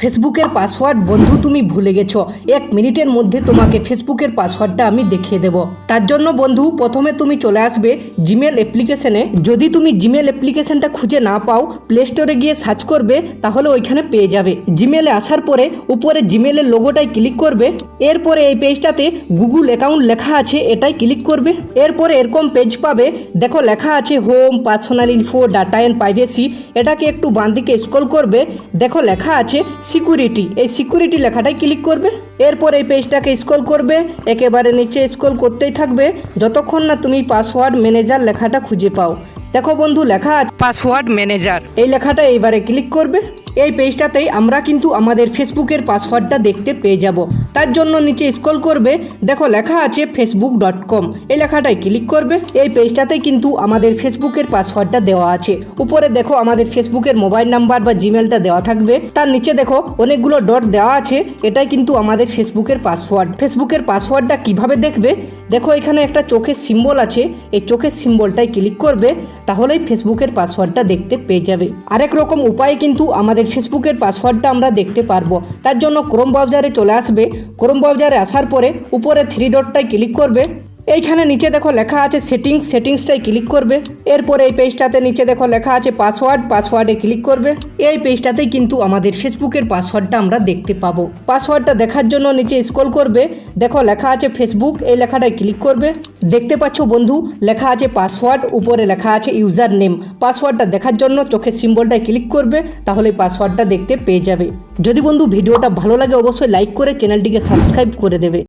ফেসবুকের পাসওয়ার্ড বন্ধু তুমি ভুলে গেছো। 1 মিনিটের মধ্যে তোমাকে ফেসবুকের পাসওয়ার্ডটা আমি দেখিয়ে দেব। তার জন্য বন্ধু প্রথমে তুমি চলে আসবে জিমেল অ্যাপ্লিকেশনে। যদি তুমি জিমেল অ্যাপ্লিকেশনটা খুঁজে না পাও, প্লে স্টোরে গিয়ে সার্চ করবে, তাহলে ওইখানে পেয়ে যাবে। জিমেলে আসার পরে উপরে জিমেলের লোগোটায় ক্লিক করবে। এরপরে এই পেজটাতে গুগল অ্যাকাউন্ট লেখা আছে, এটাই ক্লিক করবে। এরপরে এরকম পেজ পাবে, দেখো লেখা আছে home, personal info, data and privacy. এটাকে একটু বাম দিকে স্ক্রল করবে, দেখো লেখা আছে সিকিউরিটি। এই সিকিউরিটি লেখাটাই ক্লিক করবে। এরপর এই পেজটাকে স্ক্রল করবে, একেবারে নিচে স্ক্রল করতেই থাকবে যতক্ষণ না তুমি পাসওয়ার্ড ম্যানেজার লেখাটা খুঁজে পাও। দেখো বন্ধু লেখা আছে পাসওয়ার্ড ম্যানেজার, এই লেখাটা এইবারে ক্লিক করবে। এই পেজটাতেই আমরা কিন্তু আমাদের ফেসবুকের পাসওয়ার্ডটা দেখতে পেয়ে যাব। তার জন্য নিচে স্ক্রল করবে, দেখো লেখা আছে facebook.com, এই লেখাটাই ক্লিক করবে। এই পেজটাতে কিন্তু আমাদের ফেসবুকের পাসওয়ার্ডটা দেওয়া আছে। উপরে দেখো আমাদের ফেসবুকের মোবাইল নাম্বার বা জিমেলটা দেওয়া থাকবে, তার নিচে দেখো অনেকগুলো ডট দেওয়া আছে, এটাই কিন্তু আমাদের ফেসবুকের পাসওয়ার্ড। ফেসবুকের পাসওয়ার্ডটা কিভাবে দেখবে, দেখো এখানে একটা চোখের সিম্বল আছে, এই চোখের সিম্বলটাই ক্লিক করবে, তাহলেই ফেসবুকের পাসওয়ার্ডটা দেখতে পেয়ে যাবে। আরেক রকম উপায়ে কিন্তু আমাদের ফেসবুকের পাসওয়ার্ডটা আমরা দেখতে পারবো। তার জন্য ক্রোম ব্রাউজারে চলে আসবে। ক্রোম ব্রাউজারে আসার পরে উপরে 3 ডটটাই ক্লিক করবে। এইখানে নিচে দেখো লেখা আছে সেটিংসটাই ক্লিক করবে। এরপরে এই পেজটাতে নিচে দেখো লেখা আছে পাসওয়ার্ডে ক্লিক করবে। এই পেজটাতেই কিন্তু আমাদের ফেসবুকের পাসওয়ার্ডটা আমরা দেখতে পাবো। পাসওয়ার্ডটা দেখার জন্য নিচে স্ক্রল করবে, দেখো লেখা আছে ফেসবুক, এই লেখাটায় ক্লিক করবে। দেখতে পাচ্ছ বন্ধু লেখা আছে পাসওয়ার্ড, উপরে লেখা আছে ইউজার নেম। পাসওয়ার্ডটা দেখার জন্য চোখের সিম্বলটায় ক্লিক করবে, তাহলে পাসওয়ার্ডটা দেখতে পেয়ে যাবে। যদি বন্ধু ভিডিওটা ভালো লাগে অবশ্যই লাইক করে চ্যানেলটিকে সাবস্ক্রাইব করে দেবে।